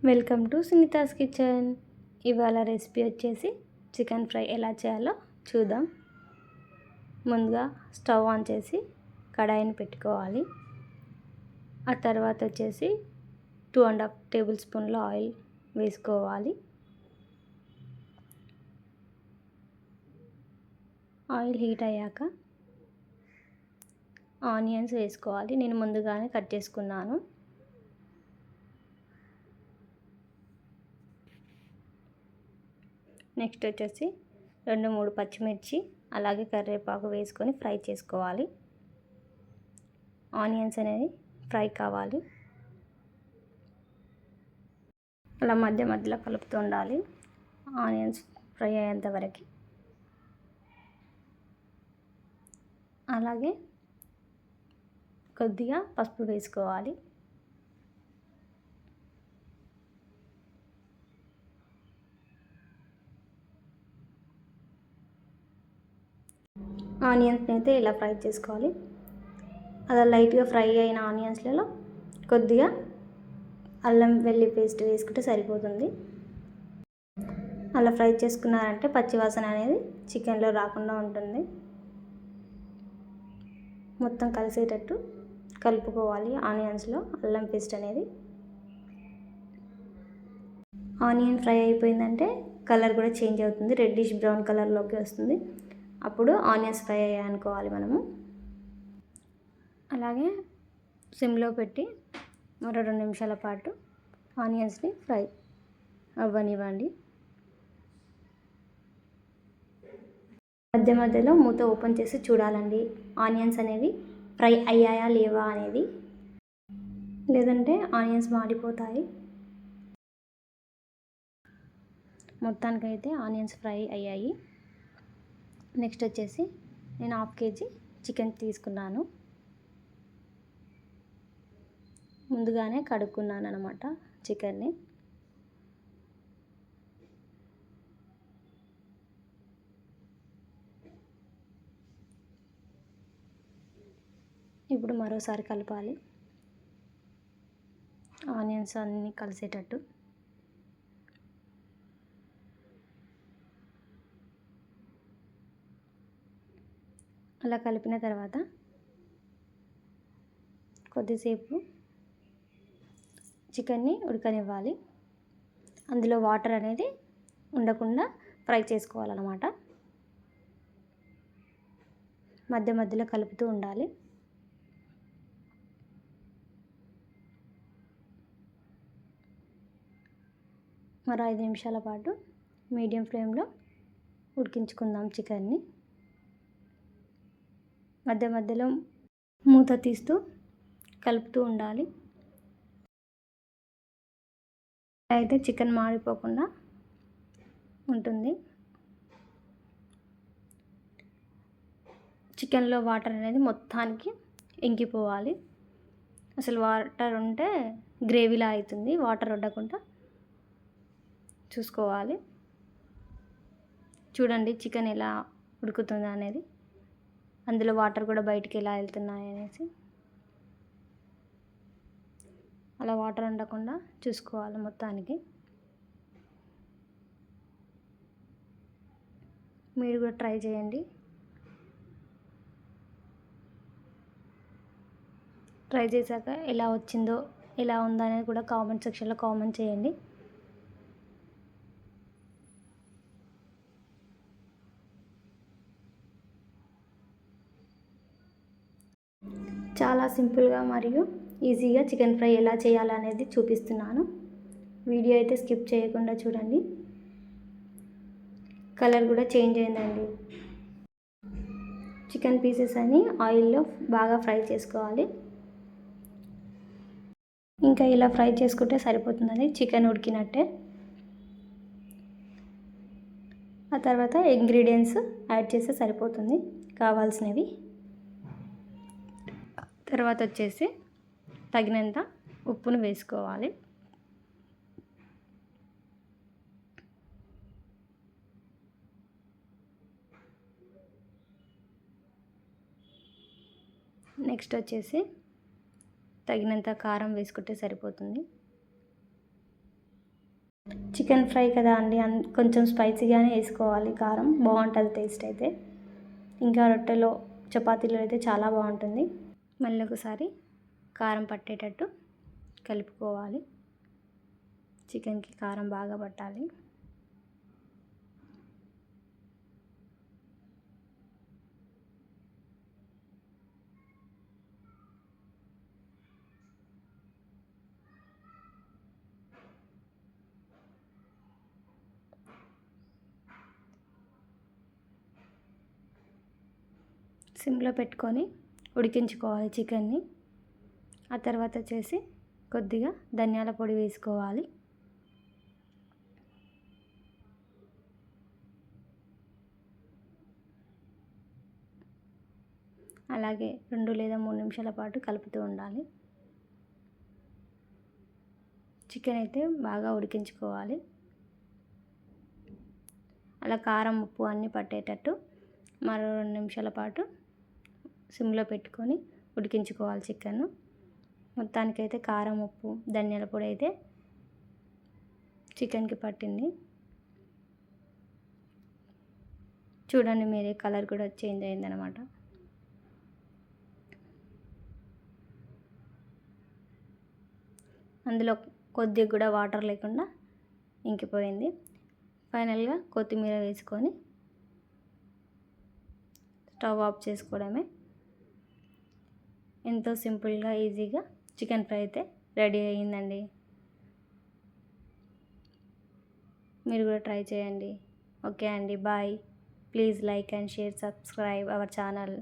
Welcome to Sunita's kitchen. ఇవాళ recipe వచ్చేసి chicken fry ఎలా చేయాలో చూద్దాం. ముందుగా స్టవ్ ఆన్ చేసి కడాయిని పెట్టుకోవాలి. ఆ తర్వాత వచ్చేసి 2.5 టేబుల్ స్పూన్ల ఆయిల్ వేసుకోవాలి. ఆయిల్ హీట్ అయ్యాక ఆనియన్స్ వేసుకోవాలి. నేను ముందుగానే కట్ చేసుకున్నాను. నెక్స్ట్ వచ్చేసి 2-3 పచ్చిమిర్చి అలాగే కరివేపాకు వేసుకొని ఫ్రై చేసుకోవాలి. ఆనియన్స్ అనేది ఫ్రై కావాలి. అలా మధ్య మధ్యలో కలుపుతూ ఉండాలి ఆనియన్స్ ఫ్రై అయ్యేంత వరకు. అలాగే కొద్దిగా పసుపు వేసుకోవాలి. ఆనియన్స్ని అయితే ఇలా ఫ్రై చేసుకోవాలి. అలా లైట్గా ఫ్రై అయిన ఆనియన్స్లలో కొద్దిగా అల్లం వెల్లుల్లి పేస్ట్ వేసుకుంటే సరిపోతుంది. అలా ఫ్రై చేసుకున్నారంటే పచ్చివాసన అనేది చికెన్లో రాకుండా ఉంటుంది. మొత్తం కలిసేటట్టు కలుపుకోవాలి ఆనియన్స్లో అల్లం పేస్ట్ అనేది. ఆనియన్ ఫ్రై అయిపోయిందంటే కలర్ కూడా చేంజ్ అవుతుంది, రెడ్డిష్ బ్రౌన్ కలర్లోకి వస్తుంది. అప్పుడు ఆనియన్స్ ఫ్రై అయ్యాయి అనుకోవాలి మనము. అలాగే సిమ్లో పెట్టి మరో 2 నిమిషాల పాటు ఆనియన్స్ని ఫ్రై అవ్వనివ్వండి. మధ్య మధ్యలో మూత ఓపెన్ చేసి చూడాలండి ఆనియన్స్ అనేవి ఫ్రై అయ్యాయా లేవా అనేది, లేదంటే ఆనియన్స్ మాడిపోతాయి. మొత్తానికైతే ఆనియన్స్ ఫ్రై అయ్యాయి. నెక్స్ట్ వచ్చేసి నేను 1/2 కేజీ చికెన్ తీసుకున్నాను. ముందుగానే కడుక్కున్నాను అనమాట చికెన్ని. ఇప్పుడు మరోసారి కలపాలి ఆనియన్స్ అన్నీ కలిసేటట్టు. అలా కలిపిన తర్వాత కొద్దిసేపు చికెన్ని ఉడకనివ్వాలి. అందులో వాటర్ అనేది ఉండకుండా ఫ్రై చేసుకోవాలన్నమాట. మధ్య మధ్యలో కలుపుతూ ఉండాలి. మరో 5 నిమిషాల పాటు మీడియం ఫ్లేమ్లో ఉడికించుకుందాం చికెన్ని. మధ్య మధ్యలో మూత తీస్తూ కలుపుతూ ఉండాలి. అయితే చికెన్ మాడిపోకుండా ఉంటుంది. చికెన్లో వాటర్ అనేది మొత్తానికి ఇంకిపోవాలి. అసలు వాటర్ ఉంటే గ్రేవీలా అవుతుంది. వాటర్ ఉండకుండా చూసుకోవాలి. చూడండి చికెన్ ఎలా ఉడుకుతుందా అనేది, అందులో వాటర్ కూడా బయటికి ఎలా వెళ్తున్నాయి అనేసి. అలా వాటర్ ఉండకుండా చూసుకోవాలి మొత్తానికి. మీరు కూడా ట్రై చేయండి. ట్రై చేశాక ఎలా వచ్చిందో ఎలా ఉందో అనేది కూడా కామెంట్ సెక్షన్లో కామెంట్ చేయండి. చాలా సింపుల్గా మరియు ఈజీగా చికెన్ ఫ్రై ఎలా చేయాలనేది చూపిస్తున్నాను. వీడియో అయితే స్కిప్ చేయకుండా చూడండి. కలర్ కూడా చేంజ్ అయిందండి. చికెన్ పీసెస్ అన్ని ఆయిల్లో బాగా ఫ్రై చేసుకోవాలి. ఇంకా ఇలా ఫ్రై చేసుకుంటే సరిపోతుందండి, చికెన్ ఉడికినట్టే. ఆ తర్వాత ఇంగ్రీడియంట్స్ యాడ్ చేస్తే సరిపోతుంది కావాల్సినవి. తర్వాత వచ్చేసి తగినంత ఉప్పును వేసుకోవాలి. నెక్స్ట్ వచ్చేసి తగినంత కారం వేసుకుంటే సరిపోతుంది. చికెన్ ఫ్రై కదా అండి, కొంచెం స్పైసీగానే వేసుకోవాలి కారం, బాగుంటుంది టేస్ట్ అయితే. ఇంకా రొట్టెలో చపాతీలో అయితే చాలా బాగుంటుంది. మళ్ళీ ఒకసారి కారం పట్టేటట్టు కలుపుకోవాలి. చికెన్కి కారం బాగా పట్టాలి. సిమ్లో పెట్టుకొని ఉడికించుకోవాలి చికెన్ని. ఆ తర్వాత వచ్చేసి కొద్దిగా ధనియాల పొడి వేసుకోవాలి. అలాగే 2 లేదా 3 నిమిషాల పాటు కలుపుతూ ఉండాలి. చికెన్ అయితే బాగా ఉడికించుకోవాలి. అలా కారం ఉప్పు అన్నీ పట్టేటట్టు మరో 2 నిమిషాల పాటు సిమ్లో పెట్టుకొని ఉడికించుకోవాలి చికెన్ను. మొత్తానికైతే కారం ఉప్పు ధనియాల పొడి అయితే చికెన్కి పట్టింది. చూడండి మీరే, కలర్ కూడా చేంజ్ అయిందనమాట. అందులో కొద్దిగా కూడా వాటర్ లేకుండా ఇంకిపోయింది. ఫైనల్గా కొత్తిమీర వేసుకొని స్టవ్ ఆఫ్ చేసుకోవడమే. ఎంతో సింపుల్గా ఈజీగా చికెన్ ఫ్రై అయితే రెడీ అయ్యిందండి. మీరు కూడా ట్రై చేయండి. ఓకే అండి, bye. Please like and share, subscribe our channel.